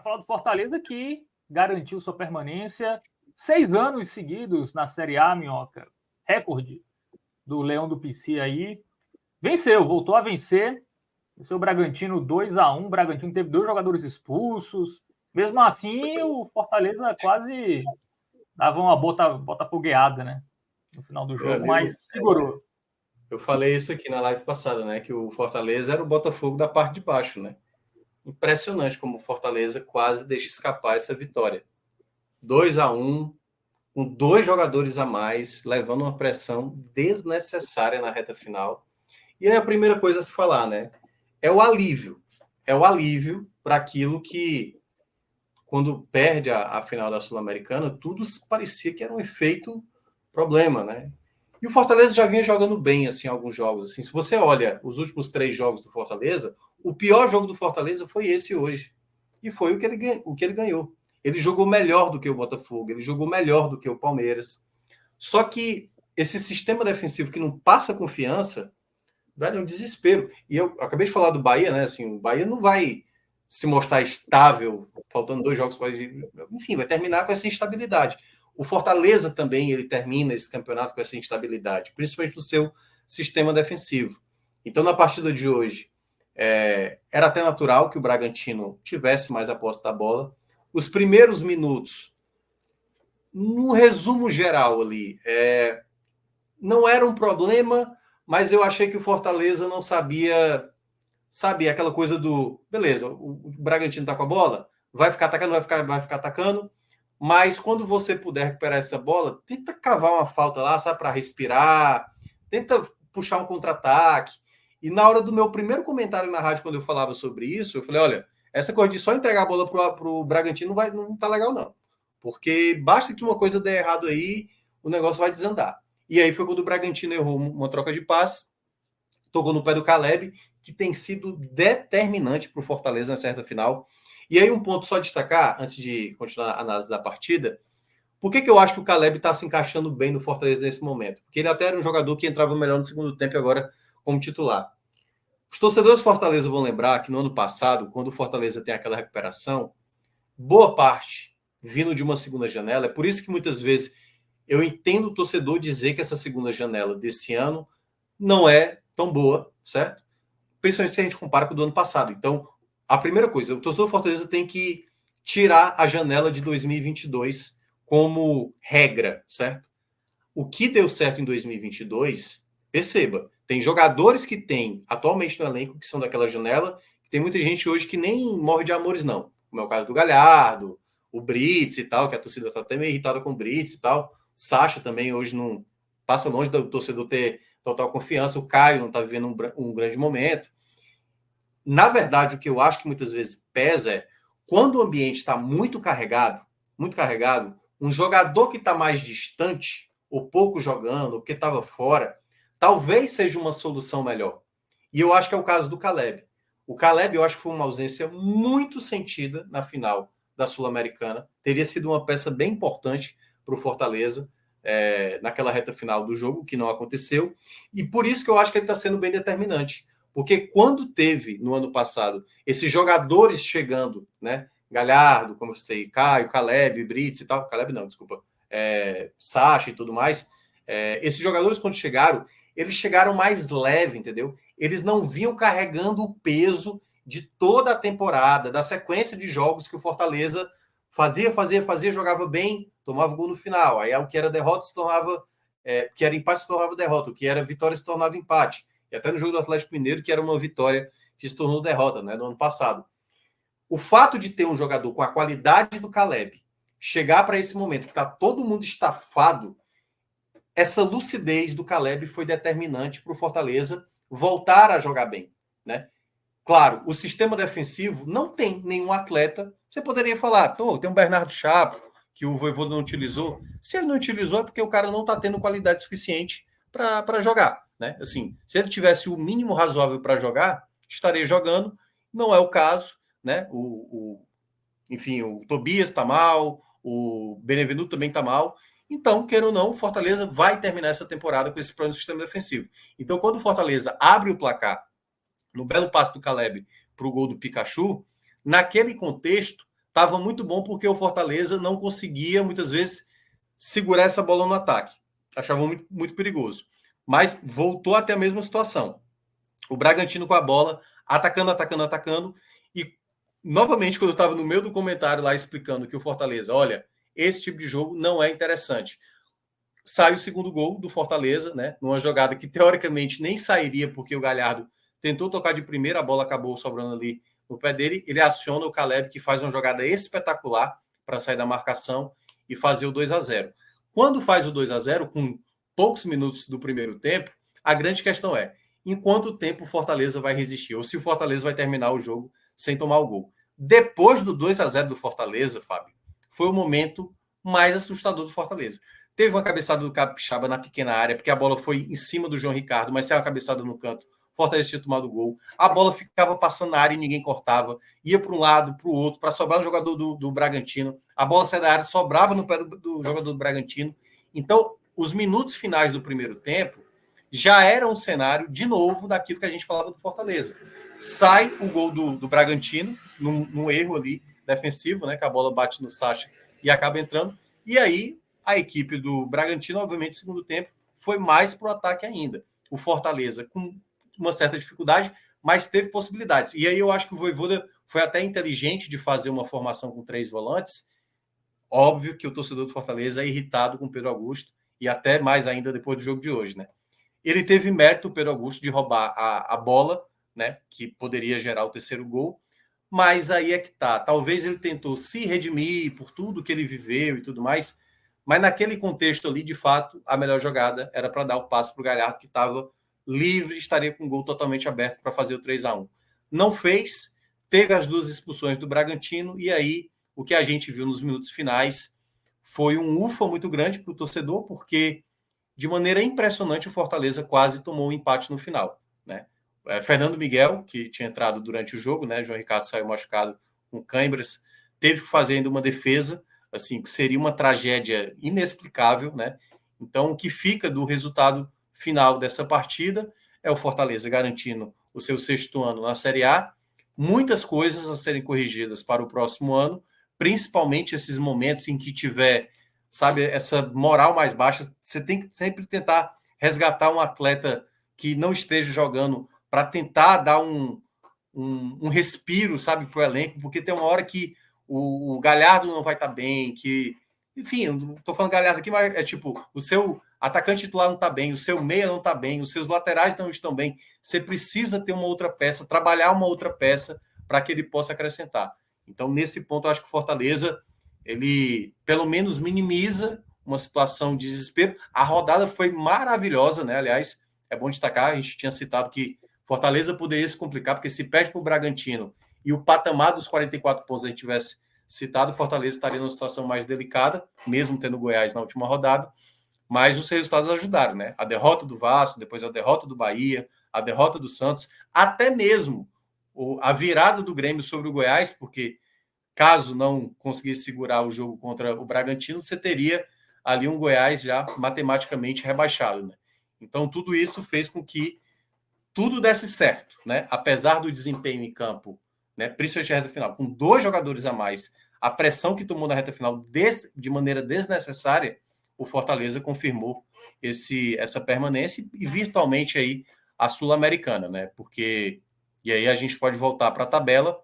falar do Fortaleza que garantiu sua permanência 6 anos seguidos na Série A, Minhoca. Recorde do Leão do Pici aí. Venceu, voltou a vencer. Venceu o Bragantino 2-1. O Bragantino teve 2 jogadores expulsos. Mesmo assim, o Fortaleza quase dava uma botafogueada, né? No final do jogo, mas segurou. Eu falei isso aqui na live passada, né? Que o Fortaleza era o Botafogo da parte de baixo, né? Impressionante como o Fortaleza quase deixa escapar essa vitória. 2-1, com 2 jogadores a mais, levando uma pressão desnecessária na reta final. E aí a primeira coisa a se falar, né? É o alívio. É o alívio para aquilo que, quando perde a final da Sul-Americana, tudo parecia que era um efeito problema, né? E o Fortaleza já vinha jogando bem, assim, alguns jogos. Assim, se você olha os últimos 3 jogos do Fortaleza, o pior jogo do Fortaleza foi esse hoje. E foi o que ele ganhou. Ele jogou melhor do que o Botafogo, ele jogou melhor do que o Palmeiras. Só que esse sistema defensivo que não passa confiança, velho, é um desespero. E eu acabei de falar do Bahia, né? Assim, o Bahia não vai se mostrar estável, faltando 2 jogos para... Enfim, vai terminar com essa instabilidade. O Fortaleza também, ele termina esse campeonato com essa instabilidade, principalmente no seu sistema defensivo. Então, na partida de hoje, era até natural que o Bragantino tivesse mais a posse da bola. Os primeiros minutos, no resumo geral ali, não era um problema, mas eu achei que o Fortaleza não sabia, sabe, aquela coisa do, beleza, o Bragantino tá com a bola, vai ficar atacando, vai ficar atacando, mas quando você puder recuperar essa bola, tenta cavar uma falta lá, sabe, para respirar, tenta puxar um contra-ataque. E na hora do meu primeiro comentário na rádio, quando eu falava sobre isso, eu falei, olha, essa coisa de só entregar a bola pro Bragantino não tá legal, não. Porque basta que uma coisa dê errado aí, o negócio vai desandar. E aí foi quando o Bragantino errou uma troca de passe, tocou no pé do Caleb, que tem sido determinante para o Fortaleza na certa final. E aí um ponto só a destacar, antes de continuar a análise da partida, por que eu acho que o Caleb está se encaixando bem no Fortaleza nesse momento? Porque ele até era um jogador que entrava melhor no segundo tempo e agora como titular. Os torcedores do Fortaleza vão lembrar que no ano passado, quando o Fortaleza tem aquela recuperação, boa parte vindo de uma segunda janela. É por isso que muitas vezes eu entendo o torcedor dizer que essa segunda janela desse ano não é tão boa, certo? Principalmente se a gente compara com o do ano passado. Então, a primeira coisa, o torcedor do Fortaleza tem que tirar a janela de 2022 como regra, certo? O que deu certo em 2022, perceba, tem jogadores que tem atualmente no elenco que são daquela janela, tem muita gente hoje que nem morre de amores, não. Como é o caso do Galhardo, o Brits e tal, que a torcida está até meio irritada com o Brits e tal. Sacha também hoje não passa longe do torcedor ter total confiança. O Caio não está vivendo um grande momento. Na verdade, o que eu acho que muitas vezes pesa é quando o ambiente está muito carregado, um jogador que está mais distante, ou pouco jogando, ou que estava fora, talvez seja uma solução melhor. E eu acho que é o caso do Caleb. O Caleb, eu acho que foi uma ausência muito sentida na final da Sul-Americana. Teria sido uma peça bem importante para o Fortaleza naquela reta final do jogo, que não aconteceu. E por isso que eu acho que ele está sendo bem determinante. Porque quando teve, no ano passado, esses jogadores chegando, né? Galhardo, como eu citei, Caio, Caleb, Brits e tal. Caleb não, desculpa. Sacha e tudo mais. Esses jogadores, quando chegaram, eles chegaram mais leve, entendeu? Eles não vinham carregando o peso de toda a temporada, da sequência de jogos que o Fortaleza fazia, jogava bem, tomava gol no final. Aí o que era derrota se tornava... que era empate se tornava derrota, o que era vitória se tornava empate. E até no jogo do Atlético Mineiro, que era uma vitória que se tornou derrota, né, no ano passado. O fato de ter um jogador com a qualidade do Caleb chegar para esse momento que está todo mundo estafado, essa lucidez do Caleb foi determinante para o Fortaleza voltar a jogar bem, né? Claro, o sistema defensivo não tem nenhum atleta. Você poderia falar, tem um Bernardo Chapo, que o Vojvoda não utilizou. Se ele não utilizou, é porque o cara não está tendo qualidade suficiente para jogar, né? Assim, se ele tivesse o mínimo razoável para jogar, estaria jogando. Não é o caso, né? Enfim, o Tobias está mal, o Benevenuto também está mal. Então, queira ou não, o Fortaleza vai terminar essa temporada com esse problema do sistema defensivo. Então, quando o Fortaleza abre o placar no belo passe do Caleb para o gol do Pikachu, naquele contexto, estava muito bom porque o Fortaleza não conseguia, muitas vezes, segurar essa bola no ataque. Achava muito, muito perigoso. Mas voltou até a mesma situação. O Bragantino com a bola, atacando. E, novamente, quando eu estava no meio do comentário lá explicando que o Fortaleza, olha, esse tipo de jogo não é interessante. Sai o segundo gol do Fortaleza, né? Numa jogada que, teoricamente, nem sairia, porque o Galhardo tentou tocar de primeira, a bola acabou sobrando ali no pé dele. Ele aciona o Caleb, que faz uma jogada espetacular para sair da marcação e fazer o 2-0. Quando faz o 2-0, com poucos minutos do primeiro tempo, a grande questão é em quanto tempo o Fortaleza vai resistir, ou se o Fortaleza vai terminar o jogo sem tomar o gol. Depois do 2-0 do Fortaleza, Fábio, foi o momento mais assustador do Fortaleza. Teve uma cabeçada do Capixaba na pequena área, porque a bola foi em cima do João Ricardo, mas saiu uma cabeçada no canto. Fortaleza tinha tomado o gol. A bola ficava passando na área e ninguém cortava. Ia para um lado, para o outro, para sobrar no jogador do Bragantino. A bola saía da área, sobrava no pé do jogador do Bragantino. Então, os minutos finais do primeiro tempo já era um cenário, de novo, daquilo que a gente falava do Fortaleza. Sai o gol do Bragantino, num erro ali defensivo, né? Que a bola bate no Sacha e acaba entrando. E aí, a equipe do Bragantino, obviamente, segundo tempo, foi mais para o ataque ainda. O Fortaleza, com uma certa dificuldade, mas teve possibilidades. E aí eu acho que o Vojvoda foi até inteligente de fazer uma formação com 3 volantes. Óbvio que o torcedor do Fortaleza é irritado com o Pedro Augusto, e até mais ainda depois do jogo de hoje, né? Ele teve mérito, o Pedro Augusto, de roubar a bola, né, que poderia gerar o terceiro gol, mas aí é que tá. Talvez ele tentou se redimir por tudo que ele viveu e tudo mais, mas naquele contexto ali, de fato, a melhor jogada era para dar o passe para o Galhardo, que estava livre, estaria com o gol totalmente aberto para fazer o 3-1. Não fez, teve as 2 expulsões do Bragantino, e aí o que a gente viu nos minutos finais foi um ufa muito grande para o torcedor, porque de maneira impressionante o Fortaleza quase tomou um empate no final, né? Fernando Miguel, que tinha entrado durante o jogo, né? João Ricardo saiu machucado com câimbras, teve que fazer ainda uma defesa, assim, que seria uma tragédia inexplicável, né? Então, o que fica do resultado final dessa partida é o Fortaleza garantindo o seu 6º ano na Série A, muitas coisas a serem corrigidas para o próximo ano, principalmente esses momentos em que tiver, sabe, essa moral mais baixa. Você tem que sempre tentar resgatar um atleta que não esteja jogando para tentar dar um respiro, sabe, para o elenco, porque tem uma hora que o Galhardo não vai estar bem, que, enfim, não estou falando Galhardo aqui, mas é tipo, o seu atacante titular não está bem, o seu meia não está bem, os seus laterais não estão bem. Você precisa ter uma outra peça, trabalhar uma outra peça para que ele possa acrescentar. Então, nesse ponto, eu acho que o Fortaleza, ele pelo menos minimiza uma situação de desespero. A rodada foi maravilhosa, né? Aliás, é bom destacar, a gente tinha citado que Fortaleza poderia se complicar, porque se perde para o Bragantino e o patamar dos 44 pontos a gente tivesse citado, o Fortaleza estaria numa situação mais delicada, mesmo tendo Goiás na última rodada, mas os resultados ajudaram, né? A derrota do Vasco, depois a derrota do Bahia, a derrota do Santos, até mesmo a virada do Grêmio sobre o Goiás, porque caso não conseguisse segurar o jogo contra o Bragantino, você teria ali um Goiás já matematicamente rebaixado, né? Então, tudo isso fez com que tudo desse certo, né? Apesar do desempenho em campo, né? Principalmente na reta final, com 2 jogadores a mais, a pressão que tomou na reta final de maneira desnecessária, o Fortaleza confirmou essa permanência e virtualmente aí a Sul-Americana, né? Porque, e aí a gente pode voltar para a tabela,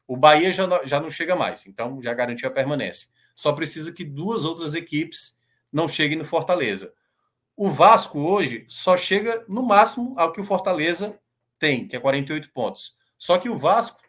o Bahia já não chega mais, então já garantiu a permanência. Só precisa que 2 outras equipes não cheguem no Fortaleza. O Vasco hoje só chega no máximo ao que o Fortaleza tem, que é 48 pontos. Só que o Vasco,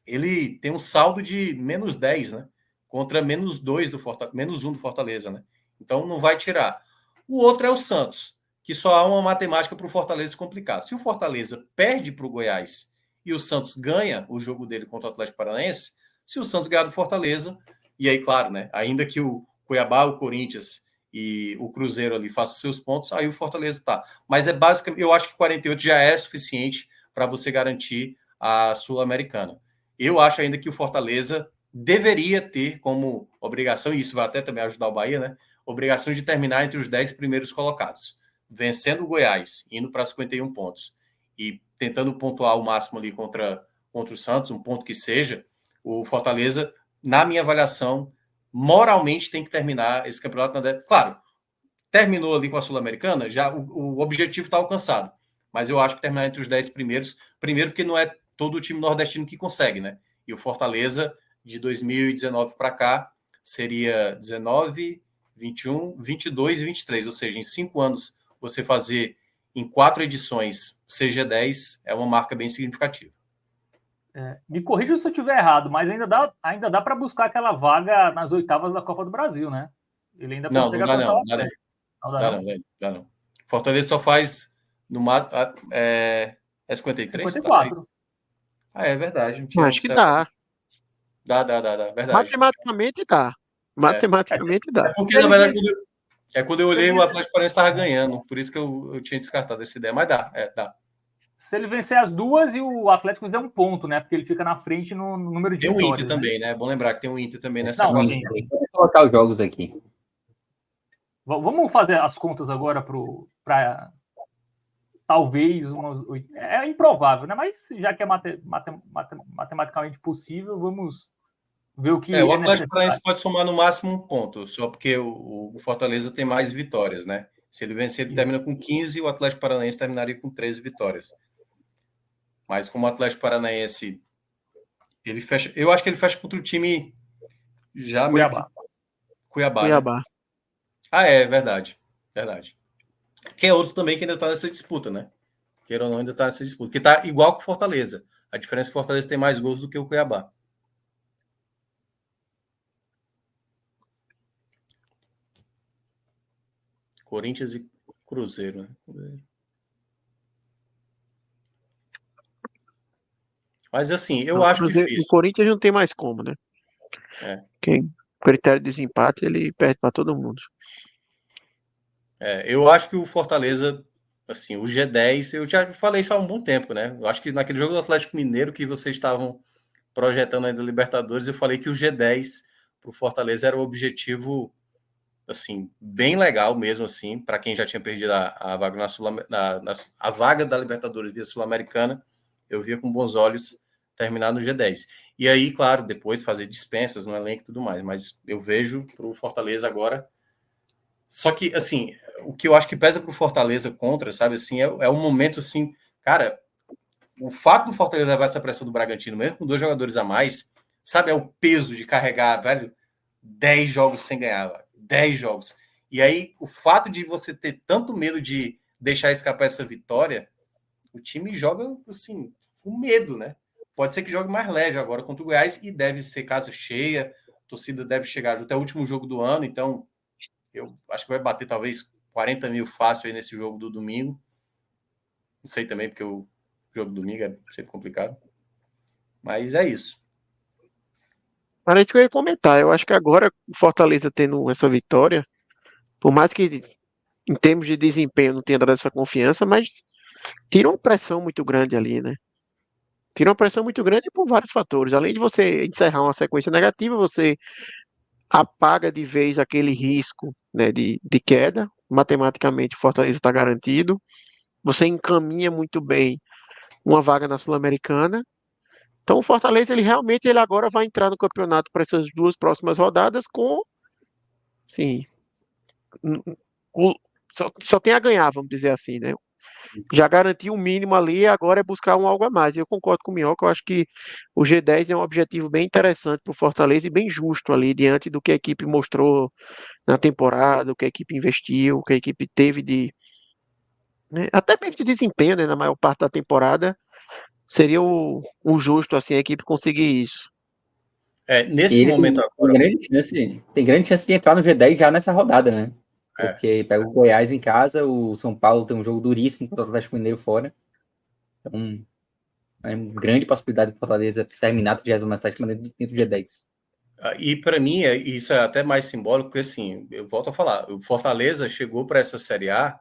ele tem um saldo de menos 10, né? Contra menos 2 do Fortaleza, menos 1 do Fortaleza, né? Então não vai tirar. O outro é o Santos, que só há uma matemática para o Fortaleza se complicar. Se o Fortaleza perde para o Goiás e o Santos ganha o jogo dele contra o Atlético Paranaense, se o Santos ganhar do Fortaleza, e aí, claro, né? Ainda que o Cuiabá, o Corinthians e o Cruzeiro ali façam seus pontos, aí o Fortaleza tá. Mas é basicamente, eu acho que 48 já é suficiente para você garantir a Sul-Americana. Eu acho ainda que o Fortaleza deveria ter como obrigação, e isso vai até também ajudar o Bahia, né? Obrigação de terminar entre os 10 primeiros colocados, vencendo o Goiás, indo para 51 pontos e tentando pontuar o máximo ali contra o Santos, um ponto que seja, o Fortaleza na minha avaliação, moralmente tem que terminar esse campeonato. Claro, terminou ali com a Sul-Americana, já o objetivo está alcançado. Mas eu acho que terminar entre os 10 primeiros, primeiro porque não é todo o time nordestino que consegue, né? E o Fortaleza, de 2019 para cá, seria 19, 21, 22 e 23. Ou seja, em 5 anos, você fazer em 4 edições CG10 é uma marca bem significativa. Me corrija se eu estiver errado, mas ainda dá para buscar aquela vaga nas oitavas da Copa do Brasil, né? Ele ainda consegue alcançar o Atlético. Não dá, não. Fortaleza só faz no é 53? 54. Tá, é verdade. Acho que dá. Dá, verdade. Matematicamente dá. Matematicamente dá. É porque, na verdade, quando eu olhei, o Atlético Paranaense estava ganhando. Por isso que eu tinha descartado essa ideia. Mas dá. Se ele vencer as duas e o Atlético der um ponto, né? Porque ele fica na frente no número de vitórias. Tem o Inter também, né? É bom lembrar que tem o Inter também nessa Não, equação. Vou colocar os jogos aqui. Vamos fazer as contas agora para talvez umas... É improvável, né? Mas já que é matematicamente possível, vamos ver o que o Atlético Paranaense pode somar no máximo um ponto, só porque o Fortaleza tem mais vitórias, né? Se ele vencer, ele termina com 15 e o Atlético Paranaense terminaria com 13 vitórias. Mas como o Atlético Paranaense ele fecha, eu acho que ele fecha contra o time já Cuiabá. Cuiabá. Né? É verdade. Que é outro também que ainda está nessa disputa, né? Queira ou não, ainda está nessa disputa. Que está igual com o Fortaleza. A diferença é que o Fortaleza tem mais gols do que o Cuiabá. Corinthians e Cruzeiro, né? Mas assim, eu acho difícil. O Corinthians não tem mais como, né? Quem critério de desempate, ele perde para todo mundo. Eu acho que o Fortaleza, assim, o G10, eu já falei isso há um bom tempo, né? Eu acho que naquele jogo do Atlético Mineiro que vocês estavam projetando ainda Libertadores, eu falei que o G10 para o Fortaleza era o objetivo, assim, bem legal mesmo, assim, para quem já tinha perdido a vaga a vaga da Libertadores via Sul-Americana, eu via com bons olhos terminar no G10. E aí, claro, depois fazer dispensas no elenco e tudo mais, mas eu vejo para o Fortaleza agora. Só que, assim, o que eu acho que pesa para o Fortaleza contra, sabe, assim, é um momento, assim, cara, o fato do Fortaleza levar essa pressão do Bragantino, mesmo com 2 jogadores a mais, sabe, é o peso de carregar, velho, 10 jogos sem ganhar, velho, 10 jogos. E aí, o fato de você ter tanto medo de deixar escapar essa vitória, o time joga, assim, com medo, né? Pode ser que jogue mais leve agora contra o Goiás e deve ser casa cheia, a torcida deve chegar até o último jogo do ano, então eu acho que vai bater talvez 40 mil fácil aí nesse jogo do domingo. Não sei também, porque o jogo do domingo é sempre complicado. Mas é isso. Era isso que eu ia comentar. Eu acho que agora o Fortaleza tendo essa vitória, por mais que em termos de desempenho não tenha dado essa confiança, mas tira uma pressão muito grande ali, né? Tira uma pressão muito grande por vários fatores. Além de você encerrar uma sequência negativa, você apaga de vez aquele risco, né, de queda. Matematicamente, o Fortaleza está garantido. Você encaminha muito bem uma vaga na Sul-Americana. Então, o Fortaleza, ele agora vai entrar no campeonato para essas 2 próximas rodadas com, sim, só tem a ganhar, vamos dizer assim, né? Já garantiu o mínimo ali, agora é buscar um algo a mais. Eu concordo com o Minhoca, eu acho que o G10 é um objetivo bem interessante para o Fortaleza e bem justo ali, diante do que a equipe mostrou na temporada, o que a equipe investiu, o que a equipe teve de, né, até mesmo de desempenho, né, na maior parte da temporada, seria o justo, assim, a equipe conseguir isso. Nesse momento agora... Tem grande chance de entrar no G10 já nessa rodada, né? Porque pega o Goiás em casa, o São Paulo tem um jogo duríssimo contra o Atlético Mineiro fora. Então, é uma grande possibilidade do Fortaleza terminar a 37ª dentro do G10. E para mim, isso é até mais simbólico, porque assim, eu volto a falar, o Fortaleza chegou para essa Série A,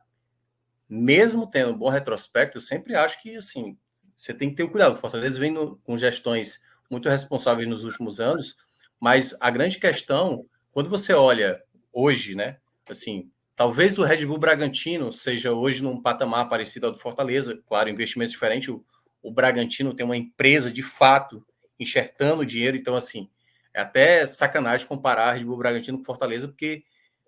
mesmo tendo um bom retrospecto, eu sempre acho que assim, você tem que ter um cuidado. O Fortaleza vem com gestões muito responsáveis nos últimos anos, mas a grande questão, quando você olha hoje, né, assim, talvez o Red Bull Bragantino seja hoje num patamar parecido ao do Fortaleza, claro, investimento diferente, o Bragantino tem uma empresa de fato enxertando dinheiro, então assim, É até sacanagem comparar Red Bull Bragantino com Fortaleza, porque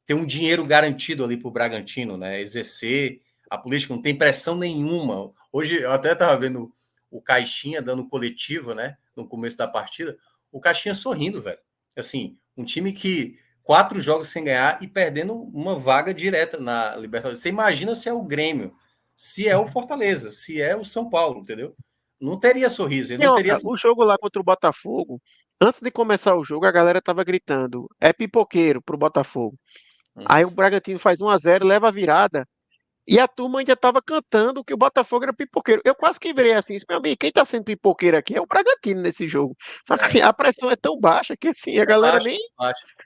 tem um dinheiro garantido ali para o Bragantino, né? Exercer a política, não tem pressão nenhuma. Hoje eu até estava vendo o Caixinha dando coletiva, né? No começo da partida, o Caixinha sorrindo, velho. Assim, um time que 4 jogos sem ganhar e perdendo uma vaga direta na Libertadores. Você imagina se é o Grêmio, se é o Fortaleza, se é o São Paulo, entendeu? Não teria sorriso, ele não teria. O jogo lá contra o Botafogo, antes de começar o jogo, a galera tava gritando: é pipoqueiro pro Botafogo. Aí o Bragantino faz 1-0, leva a virada. E a turma ainda tava cantando que o Botafogo era pipoqueiro. Eu quase que virei assim, meu amigo, quem tá sendo pipoqueiro aqui é o Bragantino nesse jogo. Só que assim, a pressão é tão baixa que assim, a galera nem.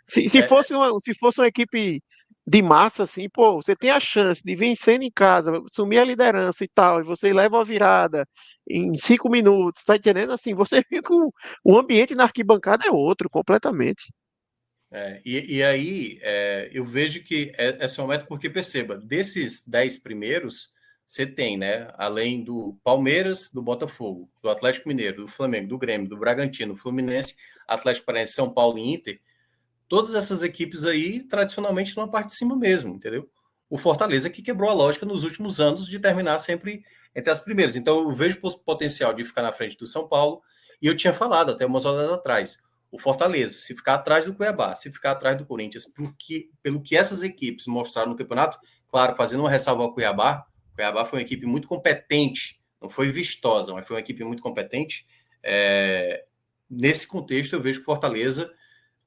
Se fosse uma equipe de massa, assim, pô, você tem a chance de vencendo em casa, assumir a liderança e tal, e você leva a virada em 5 minutos, tá entendendo? Assim, você fica. O ambiente na arquibancada é outro, completamente. E aí eu vejo que esse é o método, porque perceba, desses 10 primeiros, você tem, né? Além do Palmeiras, do Botafogo, do Atlético Mineiro, do Flamengo, do Grêmio, do Bragantino, Fluminense, Atlético Paranaense, São Paulo e Inter, todas essas equipes aí, tradicionalmente, estão na parte de cima mesmo, entendeu? O Fortaleza que quebrou a lógica nos últimos anos de terminar sempre entre as primeiras. Então, eu vejo potencial de ficar na frente do São Paulo, e eu tinha falado até umas horas atrás, o Fortaleza, se ficar atrás do Cuiabá, se ficar atrás do Corinthians, pelo que essas equipes mostraram no campeonato, claro, fazendo uma ressalva ao Cuiabá, o Cuiabá foi uma equipe muito competente, não foi vistosa, mas foi uma equipe muito competente. Nesse contexto, eu vejo que o Fortaleza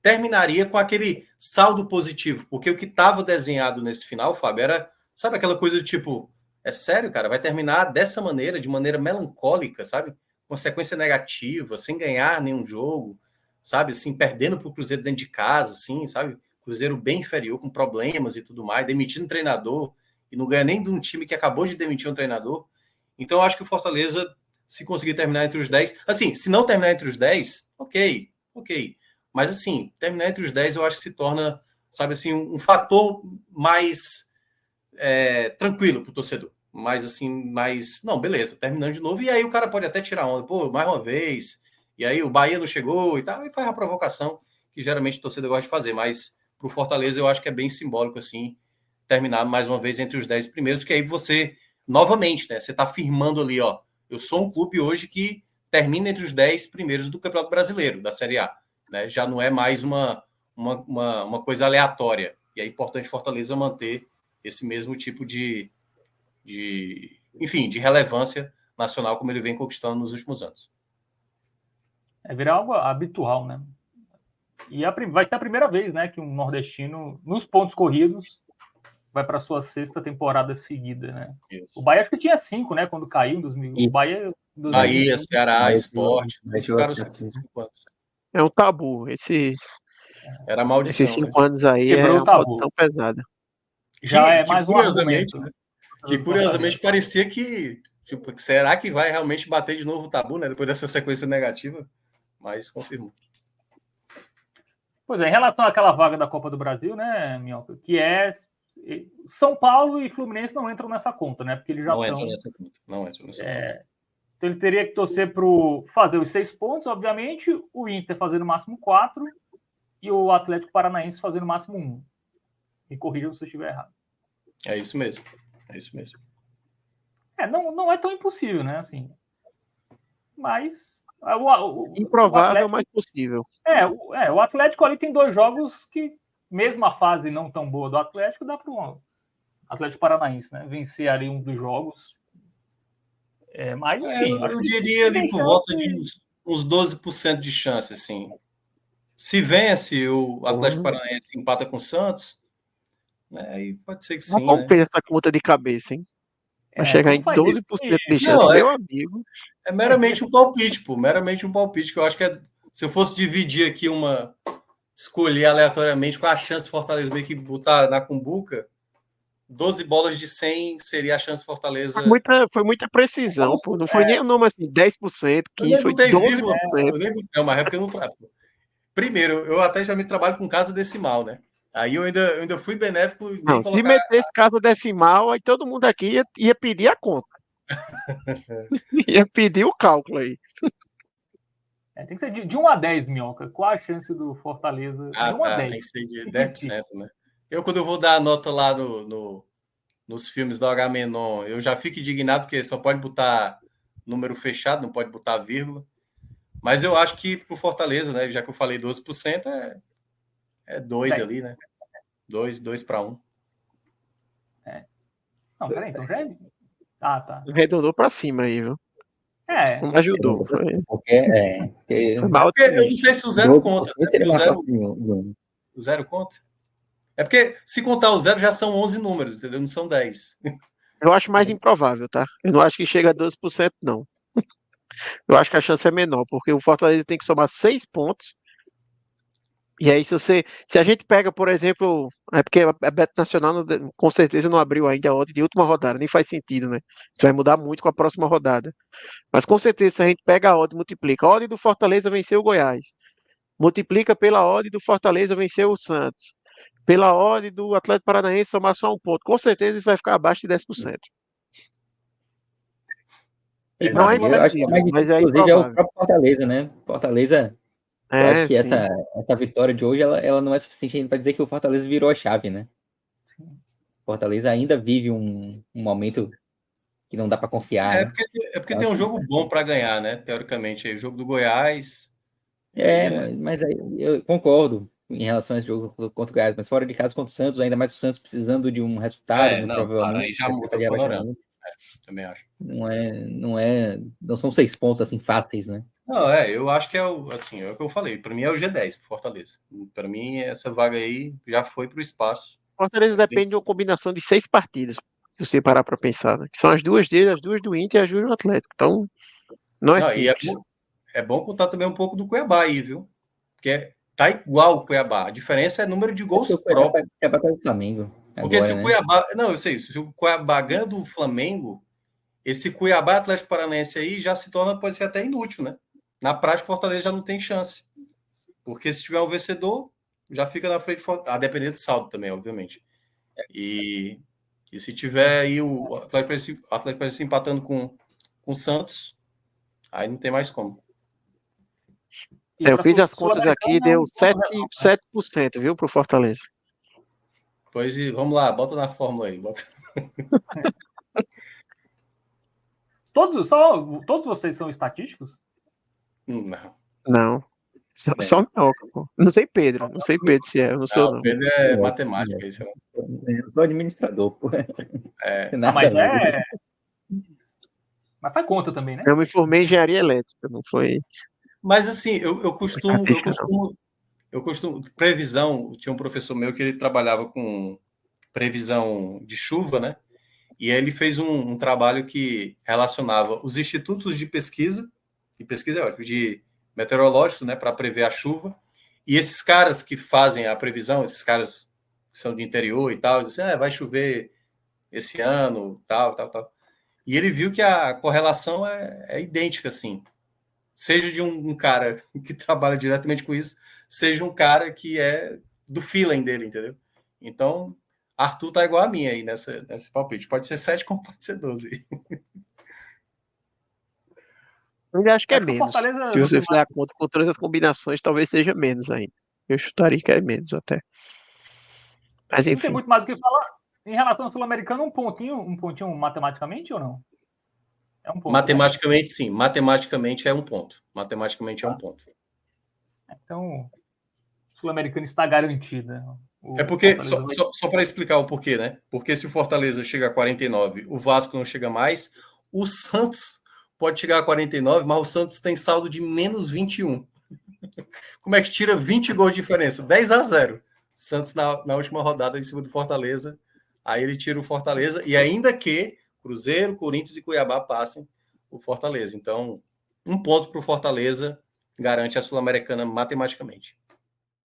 terminaria com aquele saldo positivo, porque o que estava desenhado nesse final, Fábio, era, sabe, aquela coisa do tipo, é sério, cara, vai terminar dessa maneira, de maneira melancólica, sabe? Com sequência negativa, sem ganhar nenhum jogo, sabe, assim, perdendo para o Cruzeiro dentro de casa, assim, sabe, Cruzeiro bem inferior, com problemas e tudo mais, demitindo um treinador, e não ganha nem de um time que acabou de demitir um treinador. Então, eu acho que o Fortaleza, se conseguir terminar entre os 10, assim, se não terminar entre os 10, ok, mas, assim, terminar entre os 10 eu acho que se torna, sabe, assim, um fator mais tranquilo para o torcedor. Mais, assim, não, beleza, terminando de novo, e aí o cara pode até tirar onda, pô, mais uma vez, e aí o Bahia não chegou e tal, e faz a provocação que geralmente o torcedor gosta de fazer, mas para o Fortaleza eu acho que é bem simbólico, assim, terminar mais uma vez entre os 10 primeiros, porque aí você, novamente, né, você está afirmando ali, ó, eu sou um clube hoje que termina entre os 10 primeiros do Campeonato Brasileiro, da Série A, né, já não é mais uma coisa aleatória, e é importante Fortaleza manter esse mesmo tipo de relevância nacional como ele vem conquistando nos últimos anos. Virar algo habitual, né? E vai ser a primeira vez, né, que um nordestino, nos pontos corridos, vai para a sua 6ª temporada seguida, né? Isso. O Bahia acho que tinha 5, né, quando caiu em 2000. O Bahia, Ceará, Sport, eles ficaram 5 anos. É um tabu, era maldição. Esses 5 anos aí quebrou é uma maldição pesada. Já é mais um argumento, né? Que curiosamente parecia que, tipo, será que vai realmente bater de novo o tabu, né? Depois dessa sequência negativa, mas confirmou. Pois é, em relação àquela vaga da Copa do Brasil, né, Minhoca, que é São Paulo e Fluminense não entram nessa conta, né? Porque eles já estão. Não entram nessa conta. Então ele teria que torcer para fazer os 6 pontos, obviamente, o Inter fazer no máximo 4 e o Atlético Paranaense fazer no máximo 1. Me corrijam se eu estiver errado. É isso mesmo. Não é tão impossível, né? Assim, mas improvável, mas possível. O Atlético ali tem 2 jogos que, mesmo a fase não tão boa do Atlético, dá para o Atlético Paranaense, né? Vencer ali um dos jogos. Mas, enfim, eu diria ali por volta de uns 12% de chance, assim. Se vence o Atlético Paranaense empata com o Santos, né, aí pode ser que sim. Vamos ver essa conta de cabeça, hein? Vai chegar em 12% de chance, meu amigo. É meramente um palpite, meramente um palpite, que eu acho que se eu fosse dividir aqui escolher aleatoriamente qual a chance de Fortaleza meio que botar na cumbuca, 12 bolas de 100 seria a chance de Fortaleza. Foi muita precisão, pô. Não foi nem o nome assim, 10%, 15%, foi 12%. Não, mas é porque eu não trago. Primeiro, eu até já me trabalho com casa decimal, né? Aí eu ainda fui benéfico. Não, se metesse casa decimal, aí todo mundo aqui ia pedir a conta. Ia pedir o cálculo aí. Tem que ser de 1 a 10, Minhoca. Qual a chance do Fortaleza? De 1 a 10. Tem que ser de 10%, né? Quando eu vou dar a nota lá nos filmes do Agamenon, eu já fico indignado, porque só pode botar número fechado, não pode botar vírgula. Mas eu acho que pro Fortaleza, né? Já que eu falei 12%, é 2 10. ali, né? 2 para 1. Não, peraí, então já é. Ah, tá. Arredondou pra cima aí, viu? Não ajudou. Porque Foi mal Eu também. não sei se o zero conta. Né? Seria O mais zero, próximo o zero conta? É porque se contar o zero já são 11 números, entendeu? Não são 10. Eu acho mais improvável, tá? Eu não acho que chega a 12%, não. Eu acho que a chance é menor, porque o Fortaleza tem que somar 6 pontos. E aí, se a gente pega, por exemplo, é porque a Beto Nacional com certeza não abriu ainda a odd de última rodada, nem faz sentido, né? Isso vai mudar muito com a próxima rodada. Mas com certeza, se a gente pega a odd e multiplica, a odd do Fortaleza venceu o Goiás, multiplica pela odd do Fortaleza venceu o Santos, pela odd do Atlético Paranaense somar só um ponto, com certeza isso vai ficar abaixo de 10%. Não é eu acho que é impossível, mais mas difícil, é inclusive, é o improvável. próprio Fortaleza, né? Fortaleza, eu acho que Sim. essa vitória de hoje, ela não é suficiente ainda para dizer que o Fortaleza virou a chave, né? Fortaleza ainda vive um momento que não dá para confiar, né? Porque tem um jogo bom para ganhar, né? Teoricamente, aí, o jogo do Goiás. Mas aí eu concordo em relação a esse jogo contra o Goiás, mas fora de casa contra o Santos, ainda mais o Santos precisando de um resultado, muito Não, claro, provavelmente. aí já A muda o expectativa vai baixar panorama. muito. Também acho. Não são 6 pontos assim fáceis, né? Não, eu acho que é o que eu falei. Para mim é o G10 pro Fortaleza. Para mim, essa vaga aí já foi para o espaço. Fortaleza depende de uma combinação de 6 partidas, se você parar para pensar, né? Que são as duas dele, as duas do Inter e as duas do Atlético. Então, não é E simples. é bom contar também um pouco do Cuiabá aí, viu? Porque tá igual o Cuiabá. A diferença é número de gols próprios. É para o Flamengo Porque agora, se o né? Cuiabá. Não, eu sei. Se o Cuiabá ganha do Flamengo, esse Cuiabá Atlético Paranaense aí já se torna, pode ser até inútil, né? Na prática, o Fortaleza já não tem chance. Porque se tiver um vencedor, já fica na frente, a depender do saldo também, obviamente. E se tiver aí o Atlético Paranaense empatando com o Santos, aí não tem mais como. Eu fiz as contas aqui e deu 7%, viu, pro Fortaleza. Pois vamos lá, bota na fórmula aí. Bota. Todos vocês são estatísticos? Não. Só Minhoca, pô. Não sei Pedro se é, eu não sou não. Pedro é matemática, isso é. Eu sou administrador, pô. Mas faz conta também, né? Eu me formei em engenharia elétrica, não foi. Mas assim, eu costumo previsão, tinha um professor meu que ele trabalhava com previsão de chuva, né? E aí ele fez um trabalho que relacionava os institutos de pesquisa é ótimo, de meteorológicos, né, para prever a chuva, e esses caras que fazem a previsão, esses caras que são de interior e tal, dizem, vai chover esse ano, tal. E ele viu que a correlação é idêntica, assim. Seja de um cara que trabalha diretamente com isso, seja um cara que é do feeling dele, entendeu? Então, Arthur tá igual a mim aí nesse palpite. Pode ser 7, como pode ser 12. Eu acho que é menos. Se você fizer a conta com todas as combinações, talvez seja menos ainda. Eu chutaria que é menos até. Mas enfim. Não tem muito mais o que falar. Em relação ao Sul-Americano, um pontinho matematicamente ou não? É um ponto. Matematicamente, né? Sim. Matematicamente é um ponto. Matematicamente é um ponto. Então, Sul-Americano está garantida. É porque, só para explicar o porquê, né? Porque se o Fortaleza chega a 49, o Vasco não chega mais, o Santos pode chegar a 49, mas o Santos tem saldo de menos 21. Como é que tira 20 gols de diferença? 10-0. Santos na última rodada em cima do Fortaleza. Aí ele tira o Fortaleza, e ainda que Cruzeiro, Corinthians e Cuiabá passem o Fortaleza. Então, um ponto para o Fortaleza garante a Sul-Americana matematicamente.